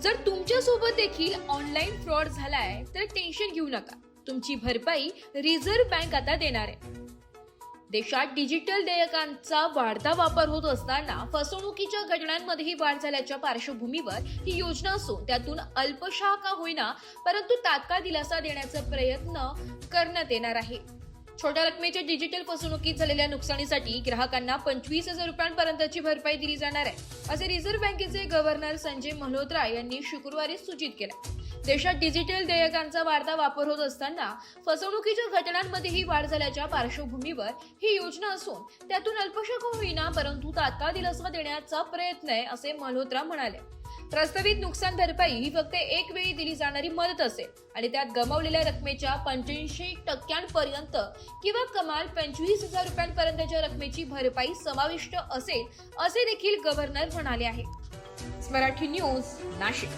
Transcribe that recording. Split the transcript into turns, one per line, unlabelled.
जर तुमच्या सोबत देखील ऑनलाईन फ्रॉड झालाय तर टेन्शन घेऊ नका. तुमची भरपाई रिझर्व्ह बँक आता देणार आहे. देशात डिजिटल देयकांचा वाढता वापर होत असताना फसवणुकीच्या घटनांमध्येही वाढ झाल्याच्या पार्श्वभूमीवर ही योजना असून त्यातून अल्पशा का होईना परंतु तात्काळ दिलासा देण्याचा प्रयत्न करण्यात येणार आहे. छोट्या रकमेच्या डिजिटल फसवणुकीत झालेल्या नुकसानीसाठी ग्राहकांना 25,000 रुपयांपर्यंतची भरपाई दिली जाणार आहे, असे रिझर्व्ह बँकेचे गव्हर्नर संजय मल्होत्रा यांनी शुक्रवारी सूचित केले. देशात डिजिटल देयकांचा वाढता वापर होत असताना फसवणुकीच्या घटनांमध्येही वाढ झाल्याच्या पार्श्वभूमीवर ही योजना असून त्यातून अल्पशा का होईना परंतु तात्काळ दिलासा देण्याचा प्रयत्न आहे, असे मल्होत्रा म्हणाले. प्रस्तावित नुकसान भरपाई ही फक्त एक वेळी दिली जाणारी मदत असेल आणि त्यात गमावलेल्या रकमेच्या 85% किंवा कमाल 25,000 रुपयांपर्यंतच्या रकमेची भरपाई समाविष्ट असेल, असे देखील गव्हर्नर म्हणाले आहे. मराठी न्यूज, नाशिक.